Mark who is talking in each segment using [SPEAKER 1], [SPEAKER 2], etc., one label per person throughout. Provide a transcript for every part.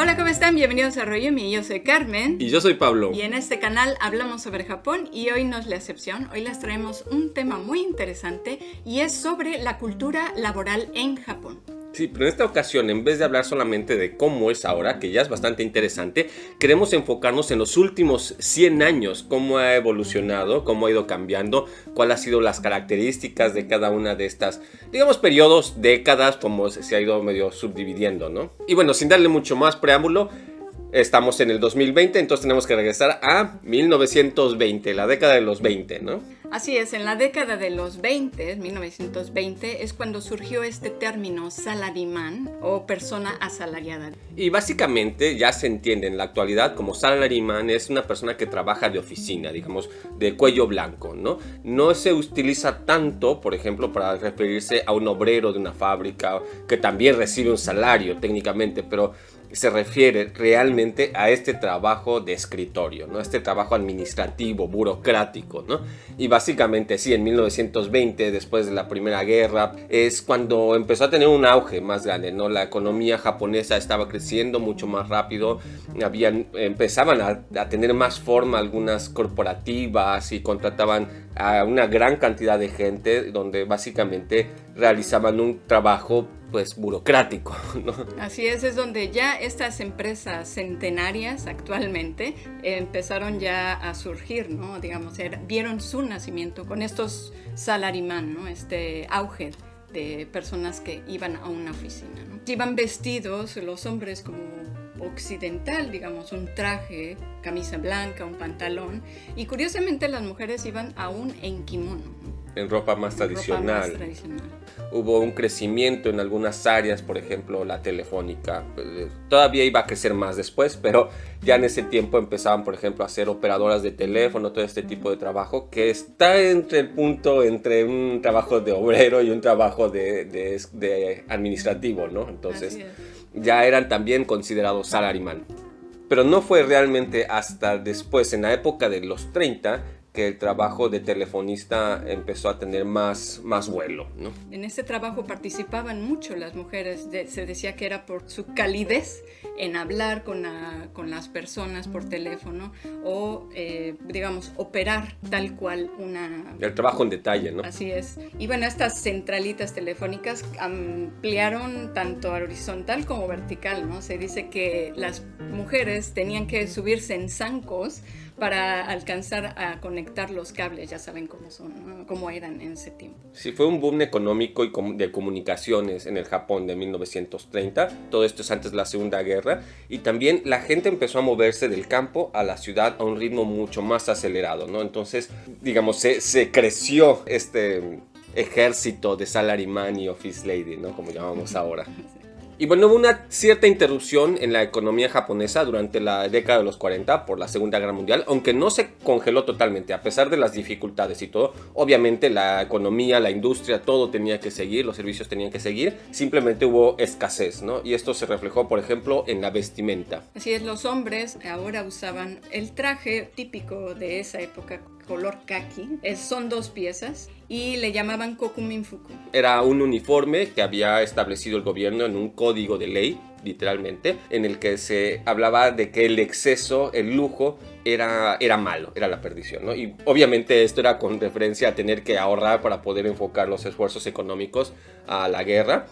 [SPEAKER 1] Hola, ¿cómo están? Bienvenidos a Royumi. Yo soy Carmen.
[SPEAKER 2] Y yo soy Pablo.
[SPEAKER 1] Y en este canal hablamos sobre Japón y hoy no es la excepción. Hoy les traemos un tema muy interesante y es sobre la cultura laboral en Japón.
[SPEAKER 2] Sí, pero en esta ocasión, en vez de hablar solamente de cómo es ahora, que ya es bastante interesante, queremos enfocarnos en los últimos 100 años, cómo ha evolucionado, cómo ha ido cambiando, cuáles han sido las características de cada una de estas, digamos, periodos, décadas, cómo se ha ido medio subdividiendo, ¿no? Y bueno, sin darle mucho más preámbulo, estamos en el 2020, entonces tenemos que regresar a 1920, la década de los 20, ¿no?
[SPEAKER 1] Así es, en la década de los 20, 1920, es cuando surgió este término salaryman o persona asalariada.
[SPEAKER 2] Y básicamente ya se entiende en la actualidad como salaryman es una persona que trabaja de oficina, digamos, de cuello blanco, ¿no? No se utiliza tanto, por ejemplo, para referirse a un obrero de una fábrica que también recibe un salario técnicamente, pero se refiere realmente a este trabajo de escritorio, ¿no? Este trabajo administrativo, burocrático, ¿no? Y básicamente sí, en 1920, después de la Primera Guerra, es cuando empezó a tener un auge más grande, ¿no? La economía japonesa estaba creciendo mucho más rápido, empezaban a tener más forma algunas corporativas y contrataban a una gran cantidad de gente donde básicamente realizaban un trabajo pues burocrático, ¿no?
[SPEAKER 1] Así es donde ya estas empresas centenarias actualmente empezaron ya a surgir, ¿no? Digamos, vieron su nacimiento con estos salaryman, ¿no? Este auge de personas que iban a una oficina, ¿no? Iban vestidos los hombres como occidental, digamos, un traje, camisa blanca, un pantalón, y curiosamente las mujeres iban aún en kimono, ¿no?
[SPEAKER 2] En ropa más tradicional. Hubo un crecimiento en algunas áreas, por ejemplo la telefónica. Todavía iba a crecer más después, pero ya en ese tiempo empezaban, por ejemplo, a ser operadoras de teléfono, todo este tipo de trabajo que está entre el punto entre un trabajo de obrero y un trabajo de administrativo, ¿no? Entonces ya eran también considerados salaryman. Pero no fue realmente hasta después, en la época de los 30, que el trabajo de telefonista empezó a tener más vuelo, ¿no?
[SPEAKER 1] En este trabajo participaban mucho las mujeres, se decía que era por su calidez en hablar con las personas por teléfono o, digamos, operar tal cual
[SPEAKER 2] el trabajo en detalle, ¿no?
[SPEAKER 1] Así es. Y bueno, estas centralitas telefónicas ampliaron tanto horizontal como vertical, ¿no? Se dice que las mujeres tenían que subirse en zancos para alcanzar a conectar los cables, ya saben cómo son, ¿no? Cómo eran en ese tiempo.
[SPEAKER 2] Sí, fue un boom económico y de comunicaciones en el Japón de 1930, todo esto es antes de la Segunda Guerra, y también la gente empezó a moverse del campo a la ciudad a un ritmo mucho más acelerado, ¿no? Entonces, digamos, se creció este ejército de salaryman y office lady, ¿no? Como llamamos ahora. Y bueno, hubo una cierta interrupción en la economía japonesa durante la década de los 40 por la Segunda Guerra Mundial, aunque no se congeló totalmente, a pesar de las dificultades y todo. Obviamente la economía, la industria, todo tenía que seguir, los servicios tenían que seguir, simplemente hubo escasez, ¿no? Y esto se reflejó, por ejemplo, en la vestimenta.
[SPEAKER 1] Así es, los hombres ahora usaban el traje típico de esa época, color kaki, son 2 piezas y le llamaban kokuminfuku.
[SPEAKER 2] Era un uniforme que había establecido el gobierno en un código de ley, literalmente, en el que se hablaba de que el exceso, el lujo, era malo, era la perdición, ¿no? Y obviamente esto era con referencia a tener que ahorrar para poder enfocar los esfuerzos económicos a la guerra.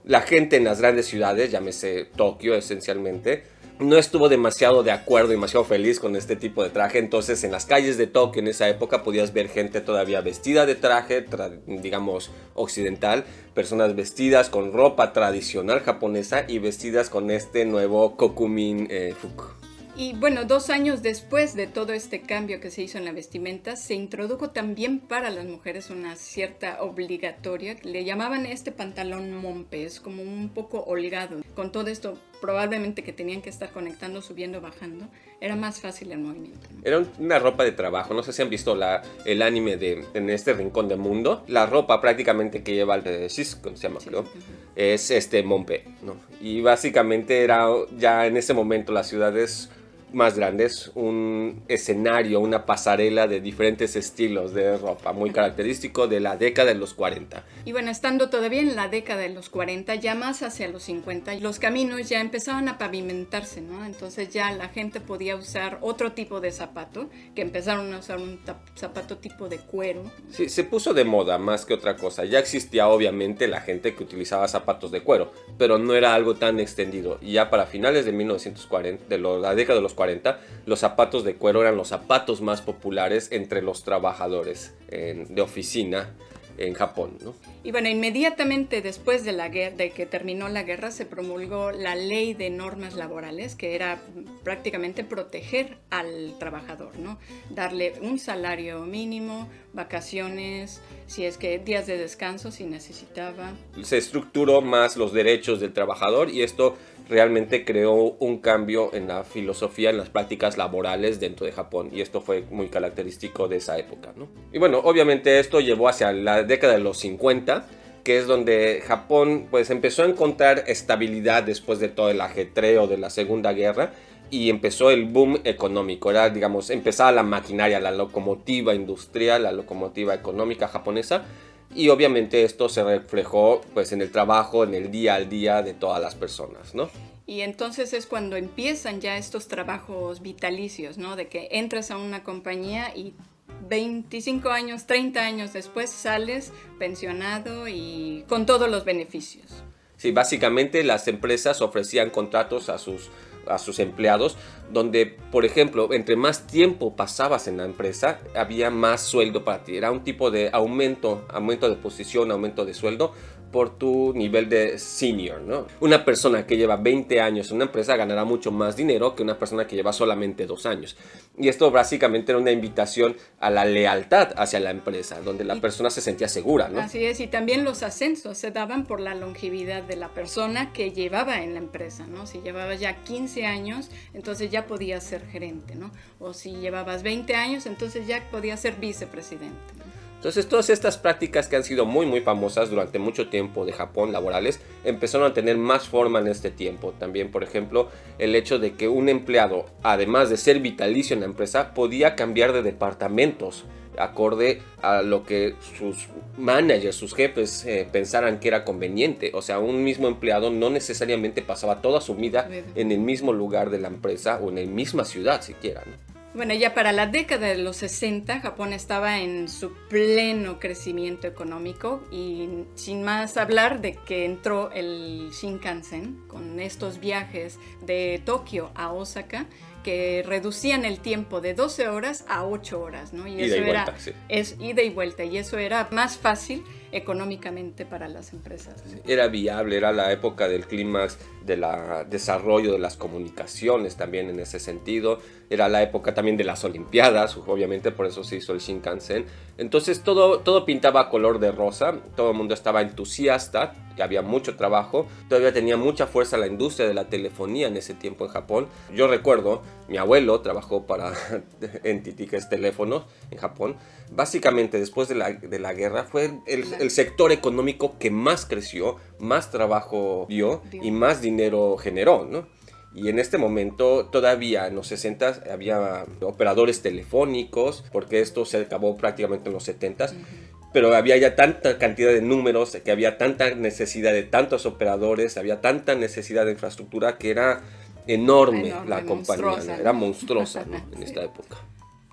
[SPEAKER 2] La gente en las grandes ciudades, llámese Tokio esencialmente, no estuvo demasiado de acuerdo, demasiado feliz con este tipo de traje. Entonces en las calles de Tokio en esa época podías ver gente todavía vestida de traje, digamos occidental, personas vestidas con ropa tradicional japonesa y vestidas con este nuevo kokumin fuku.
[SPEAKER 1] Y bueno, 2 años después de todo este cambio que se hizo en la vestimenta, se introdujo también para las mujeres una cierta obligatoria, le llamaban este pantalón mompe, es como un poco holgado. Con todo esto, probablemente que tenían que estar conectando, subiendo, bajando, era más fácil el movimiento, ¿no?
[SPEAKER 2] Era una ropa de trabajo, no sé si han visto el anime En este rincón del mundo. La ropa prácticamente que lleva el de Shizuku, se llama, creo, es mompe, ¿no? Y básicamente era ya en ese momento las ciudades más grandes, un escenario, una pasarela de diferentes estilos de ropa, muy característico de la década de los 40.
[SPEAKER 1] Y bueno, estando todavía en la década de los 40, ya más hacia los 50, los caminos ya empezaban a pavimentarse, ¿no? Entonces ya la gente podía usar otro tipo de zapato, que empezaron a usar un zapato tipo de cuero.
[SPEAKER 2] Sí, se puso de moda más que otra cosa. Ya existía obviamente la gente que utilizaba zapatos de cuero, pero no era algo tan extendido. Y ya para finales de 1940, la década de los 40, los zapatos de cuero eran los zapatos más populares entre los trabajadores de oficina en Japón, ¿no?
[SPEAKER 1] Y bueno, inmediatamente después de la guerra, de que terminó la guerra, se promulgó la ley de normas laborales, que era prácticamente proteger al trabajador, ¿no? Darle un salario mínimo, vacaciones, si es que días de descanso si necesitaba.
[SPEAKER 2] Se estructuró más los derechos del trabajador y esto realmente creó un cambio en la filosofía, en las prácticas laborales dentro de Japón, y esto fue muy característico de esa época, ¿no? Y bueno, obviamente esto llevó hacia la década de los 50, que es donde Japón pues empezó a encontrar estabilidad después de todo el ajetreo de la Segunda Guerra y empezó el boom económico. Era, digamos, empezaba la maquinaria, la locomotiva industrial, la locomotiva económica japonesa. Y obviamente esto se reflejó pues en el trabajo, en el día al día de todas las personas, ¿no?
[SPEAKER 1] Y entonces es cuando empiezan ya estos trabajos vitalicios, ¿no? De que entras a una compañía y 25 años, 30 años después sales pensionado y con todos los beneficios.
[SPEAKER 2] Sí, básicamente las empresas ofrecían contratos a sus empleados, donde, por ejemplo, entre más tiempo pasabas en la empresa, había más sueldo para ti. Era un tipo de aumento de posición, aumento de sueldo por tu nivel de senior, ¿no? Una persona que lleva 20 años en una empresa ganará mucho más dinero que una persona que lleva solamente 2 años. Y esto básicamente era una invitación a la lealtad hacia la empresa, donde la persona se sentía segura, ¿no?
[SPEAKER 1] Así es, y también los ascensos se daban por la longevidad de la persona que llevaba en la empresa, ¿no? Si llevabas ya 15 años, entonces ya podías ser gerente, ¿no? O si llevabas 20 años, entonces ya podías ser vicepresidente, ¿no?
[SPEAKER 2] Entonces todas estas prácticas que han sido muy muy famosas durante mucho tiempo de Japón, laborales, empezaron a tener más forma en este tiempo. También, por ejemplo, el hecho de que un empleado, además de ser vitalicio en la empresa, podía cambiar de departamentos acorde a lo que sus managers, sus jefes pensaran que era conveniente. O sea, un mismo empleado no necesariamente pasaba toda su vida en el mismo lugar de la empresa o en la misma ciudad siquiera, ¿no?
[SPEAKER 1] Bueno, ya para la década de los 60, Japón estaba en su pleno crecimiento económico y sin más hablar de que entró el Shinkansen con estos viajes de Tokio a Osaka que reducían el tiempo de 12 horas a 8 horas, ¿no? Y eso es ida y vuelta, y eso era más fácil económicamente para las empresas, ¿no?
[SPEAKER 2] Era viable, era la época del clímax del desarrollo de las comunicaciones también en ese sentido, era la época también de las Olimpiadas, obviamente por eso se hizo el Shinkansen. Entonces todo pintaba color de rosa, todo el mundo estaba entusiasta, había mucho trabajo, todavía tenía mucha fuerza la industria de la telefonía en ese tiempo en Japón. Yo recuerdo, mi abuelo trabajó para NTT, que es teléfono en Japón. Básicamente después de la guerra fue el sector económico que más creció, más trabajo dio y más dinero generó, ¿no? Y en este momento todavía en los 60 había operadores telefónicos, porque esto se acabó prácticamente en los 70s. Pero había ya tanta cantidad de números, que había tanta necesidad de tantos operadores, había tanta necesidad de infraestructura que era enorme la compañía, ¿no? Era monstruosa, ¿no? En esta época.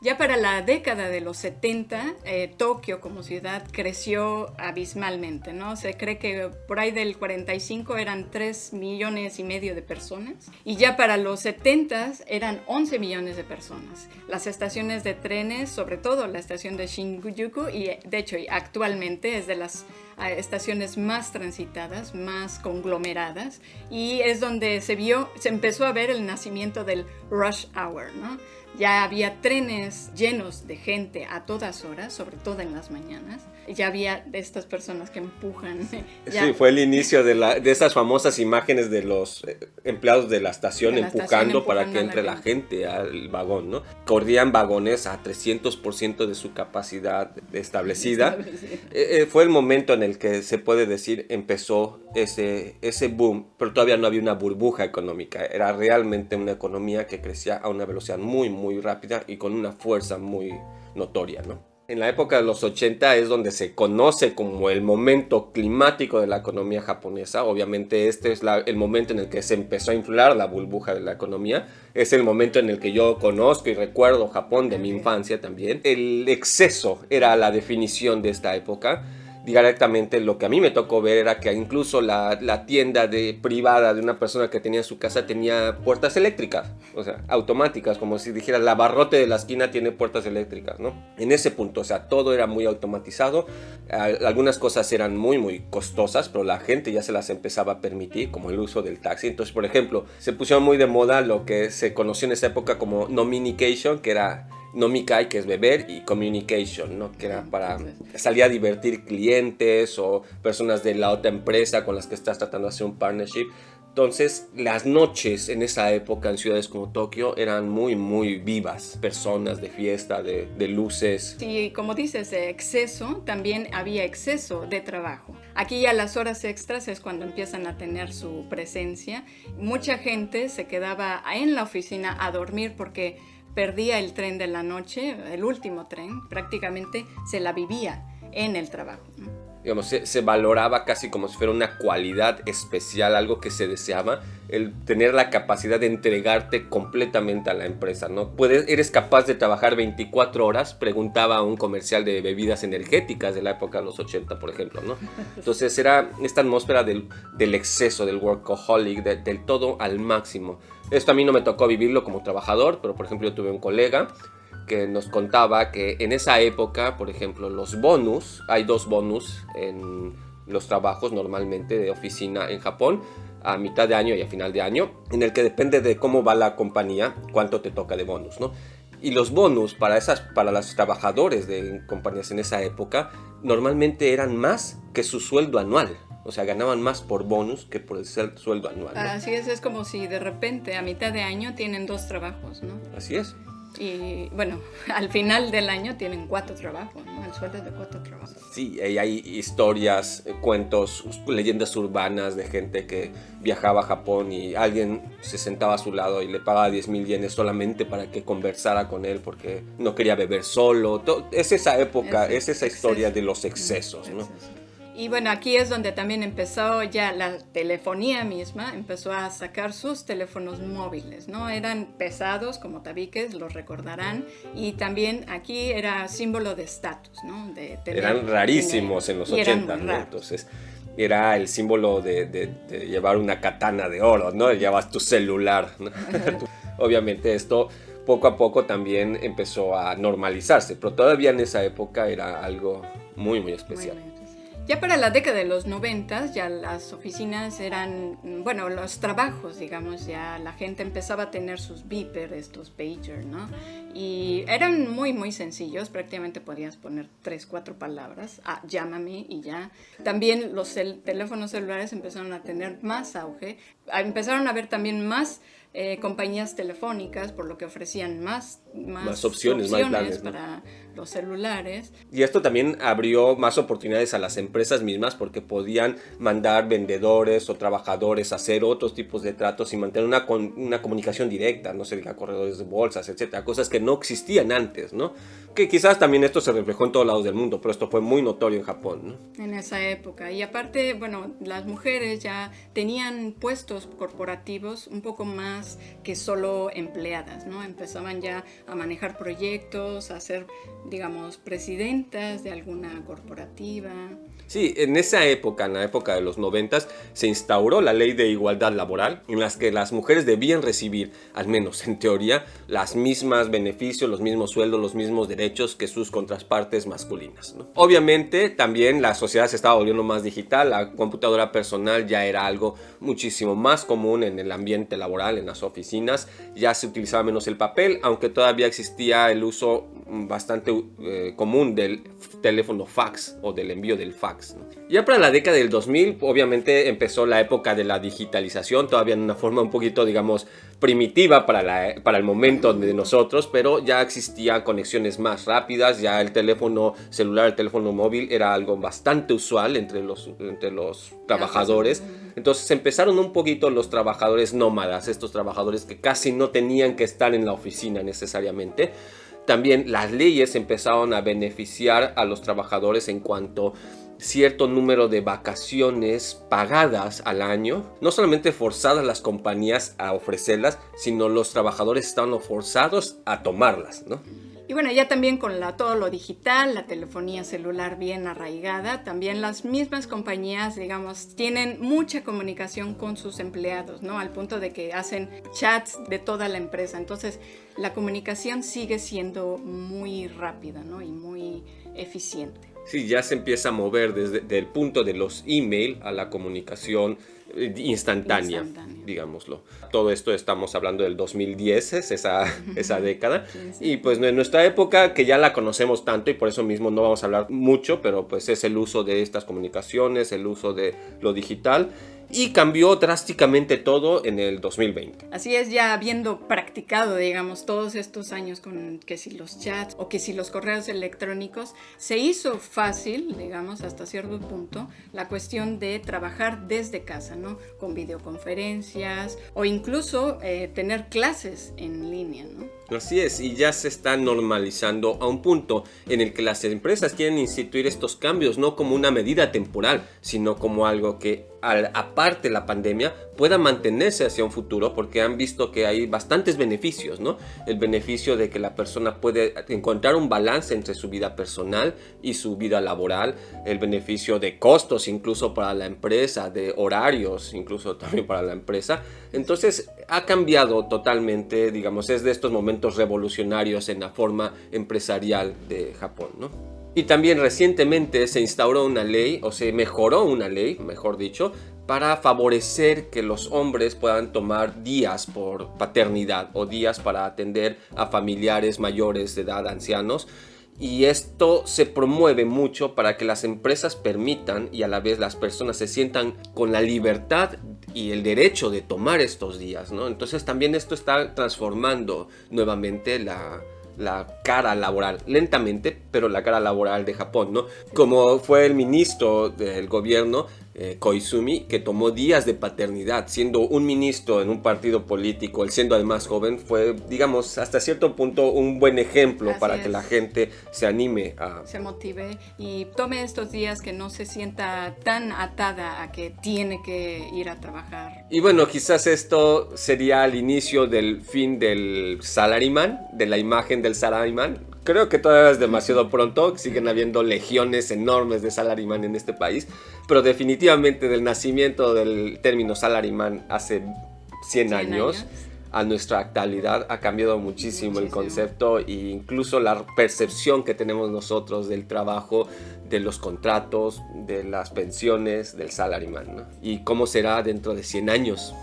[SPEAKER 1] Ya para la década de los 70, Tokio como ciudad creció abismalmente, ¿no? Se cree que por ahí del 45 eran 3,5 millones de personas, y ya para los 70 eran 11 millones de personas. Las estaciones de trenes, sobre todo la estación de Shinjuku, y de hecho actualmente es de las estaciones más transitadas, más conglomeradas, y es donde se empezó a ver el nacimiento del rush hour, ¿no? ya había trenes llenos de gente a todas horas, sobre todo en las mañanas. Ya había de estas personas que empujan. Ya.
[SPEAKER 2] Sí, fue el inicio de esas famosas imágenes de los empleados de la estación empujando para que entre la gente al vagón, ¿no? Corrían vagones a 300% de su capacidad establecida. Fue el momento en el que se puede decir empezó ese boom, pero todavía no había una burbuja económica. Era realmente una economía que crecía a una velocidad muy rápida y con una fuerza muy notoria, ¿no? En la época de los 80 es donde se conoce como el momento climático de la economía japonesa. Obviamente este es el momento en el que se empezó a inflar la burbuja de la economía. Es el momento en el que yo conozco y recuerdo Japón de mi infancia también. El exceso era la definición de esta época. Directamente lo que a mí me tocó ver era que incluso la tienda privada de una persona que tenía en su casa tenía puertas eléctricas, o sea, automáticas, como si dijera el abarrote de la esquina tiene puertas eléctricas, ¿no? En ese punto, o sea, todo era muy automatizado, algunas cosas eran muy costosas, pero la gente ya se las empezaba a permitir, como el uso del taxi. Entonces, por ejemplo, se pusieron muy de moda lo que se conoció en esa época como nominication, que era nomikai, que es beber, y communication, ¿no? Que era para salir a divertir clientes o personas de la otra empresa con las que estás tratando de hacer un partnership. Entonces, las noches en esa época en ciudades como Tokio eran muy vivas. Personas de fiesta, de luces.
[SPEAKER 1] Sí, como dices, de exceso, también había exceso de trabajo. Aquí ya las horas extras es cuando empiezan a tener su presencia. Mucha gente se quedaba en la oficina a dormir porque perdía el tren de la noche, el último tren, prácticamente se la vivía en el trabajo, ¿no?
[SPEAKER 2] Digamos, se valoraba casi como si fuera una cualidad especial, algo que se deseaba, el tener la capacidad de entregarte completamente a la empresa, ¿no? Eres capaz de trabajar 24 horas, preguntaba a un comercial de bebidas energéticas de la época de los 80, por ejemplo, ¿no? Entonces era esta atmósfera del exceso, del workaholic, del todo al máximo. Esto a mí no me tocó vivirlo como trabajador, pero por ejemplo yo tuve un colega que nos contaba que en esa época, por ejemplo, los bonus, hay 2 bonus en los trabajos normalmente de oficina en Japón, a mitad de año y a final de año, en el que depende de cómo va la compañía, cuánto te toca de bonus, ¿no? Y los bonus para los trabajadores de compañías en esa época normalmente eran más que su sueldo anual. O sea, ganaban más por bonus que por el sueldo anual, ¿no?
[SPEAKER 1] Así es como si de repente a mitad de año tienen 2 trabajos, ¿no?
[SPEAKER 2] Así es.
[SPEAKER 1] Y bueno, al final del año tienen 4 trabajos, ¿no? El sueldo es de 4 trabajos.
[SPEAKER 2] Sí, y hay historias, cuentos, leyendas urbanas de gente que viajaba a Japón y alguien se sentaba a su lado y le pagaba 10,000 yenes solamente para que conversara con él porque no quería beber solo. Es esa época, es esa historia de los excesos, ¿no?
[SPEAKER 1] Y bueno, aquí es donde también empezó ya la telefonía misma, empezó a sacar sus teléfonos móviles, ¿no? Eran pesados como tabiques, los recordarán, y también aquí era símbolo de estatus, ¿no?
[SPEAKER 2] Eran rarísimos en los 80, ¿no? Entonces era el símbolo de llevar una katana de oro, ¿no? Llevas tu celular, ¿no? Obviamente esto poco a poco también empezó a normalizarse, pero todavía en esa época era algo muy especial.
[SPEAKER 1] Ya para la década de los 90, ya las oficinas eran, bueno, los trabajos, digamos, ya la gente empezaba a tener sus beeper, estos pager, ¿no? Y eran muy sencillos, prácticamente podías poner 3-4 palabras, llámame y ya. También los teléfonos celulares empezaron a tener más auge, empezaron a haber también más compañías telefónicas, por lo que ofrecían más opciones más planes, para, ¿no?, los celulares.
[SPEAKER 2] Y esto también abrió más oportunidades a las empresas mismas porque podían mandar vendedores o trabajadores a hacer otros tipos de tratos y mantener una comunicación directa, no se diga corredores de bolsas, etcétera, cosas que no existían antes, ¿no? Que quizás también esto se reflejó en todos lados del mundo, pero esto fue muy notorio en Japón, ¿no?
[SPEAKER 1] En esa época. Y aparte, bueno, las mujeres ya tenían puestos corporativos un poco más que solo empleadas, ¿no? Empezaban ya a manejar proyectos, a ser, digamos, presidentas de alguna corporativa.
[SPEAKER 2] Sí, en esa época, en la época de los 90, se instauró la ley de igualdad laboral, en las que las mujeres debían recibir, al menos en teoría, las mismas beneficios, los mismos sueldos, los mismos derechos que sus contrapartes masculinas, ¿no? Obviamente, también la sociedad se estaba volviendo más digital, la computadora personal ya era algo muchísimo más común en el ambiente laboral, en las oficinas, ya se utilizaba menos el papel, aunque todavía existía el uso bastante común del teléfono fax o del envío del fax, ¿no? Ya para la década del 2000 obviamente empezó la época de la digitalización, todavía en una forma un poquito, digamos, primitiva para el momento de nosotros, pero ya existían conexiones más rápidas, ya el teléfono celular, el teléfono móvil era algo bastante usual entre los trabajadores. Entonces empezaron un poquito los trabajadores nómadas, estos trabajadores que casi no tenían que estar en la oficina necesariamente. También las leyes empezaron a beneficiar a los trabajadores en cuanto cierto número de vacaciones pagadas al año. No solamente forzadas las compañías a ofrecerlas, sino los trabajadores estaban forzados a tomarlas, ¿no?
[SPEAKER 1] Y bueno, ya también con todo lo digital, la telefonía celular bien arraigada, también las mismas compañías, digamos, tienen mucha comunicación con sus empleados, ¿no? Al punto de que hacen chats de toda la empresa. Entonces, la comunicación sigue siendo muy rápida, ¿no? Y muy eficiente.
[SPEAKER 2] Sí, ya se empieza a mover desde el punto de los email a la comunicación instantánea, digámoslo. Todo esto estamos hablando del 2010, es esa década. Y pues en nuestra época, que ya la conocemos tanto y por eso mismo no vamos a hablar mucho, pero pues es el uso de estas comunicaciones, el uso de lo digital. Y cambió drásticamente todo en el 2020.
[SPEAKER 1] Así es, ya habiendo practicado, digamos, todos estos años con que si los chats o que si los correos electrónicos, se hizo fácil, digamos, hasta cierto punto, la cuestión de trabajar desde casa, ¿no? Con videoconferencias o incluso tener clases en línea, ¿no?
[SPEAKER 2] Así es, y ya se está normalizando a un punto en el que las empresas quieren instituir estos cambios no como una medida temporal, sino como algo que, aparte de la pandemia, pueda mantenerse hacia un futuro, porque han visto que hay bastantes beneficios, ¿no? El beneficio de que la persona puede encontrar un balance entre su vida personal y su vida laboral, el beneficio de costos incluso para la empresa, de horarios incluso también para la empresa. Entonces ha cambiado totalmente, digamos, es de estos momentos revolucionarios en la forma empresarial de Japón, ¿no? Y también recientemente se instauró una ley, o se mejoró una ley, mejor dicho, para favorecer que los hombres puedan tomar días por paternidad o días para atender a familiares mayores de edad, ancianos. Y esto se promueve mucho para que las empresas permitan y a la vez las personas se sientan con la libertad y el derecho de tomar estos días, ¿no? Entonces también esto está transformando nuevamente la cara laboral, lentamente, pero la cara laboral de Japón, ¿no? Como fue el ministro del gobierno, Koizumi, que tomó días de paternidad, siendo un ministro en un partido político, él siendo además joven, fue, digamos, hasta cierto punto un buen ejemplo para que la gente se anime
[SPEAKER 1] se motive y tome estos días, que no se sienta tan atada a que tiene que ir a trabajar.
[SPEAKER 2] Y bueno, quizás esto sería el inicio del fin del salaryman, de la imagen del salaryman. Creo que todavía es demasiado pronto, siguen habiendo legiones enormes de salaryman en este país, pero definitivamente del nacimiento del término salaryman hace 100 años a nuestra actualidad ha cambiado muchísimo el concepto e incluso la percepción que tenemos nosotros del trabajo, de los contratos, de las pensiones, del salaryman, ¿no? Y cómo será dentro de 100 años.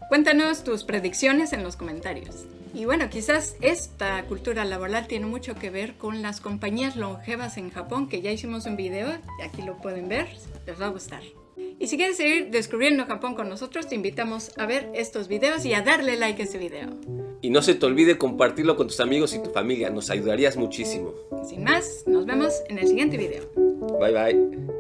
[SPEAKER 1] Cuéntanos tus predicciones en los comentarios. Y bueno, quizás esta cultura laboral tiene mucho que ver con las compañías longevas en Japón, que ya hicimos un video, aquí lo pueden ver, les va a gustar. Y si quieres seguir descubriendo Japón con nosotros, te invitamos a ver estos videos y a darle like a este video.
[SPEAKER 2] Y no se te olvide compartirlo con tus amigos y tu familia, nos ayudarías muchísimo.
[SPEAKER 1] Sin más, nos vemos en el siguiente video.
[SPEAKER 2] Bye bye.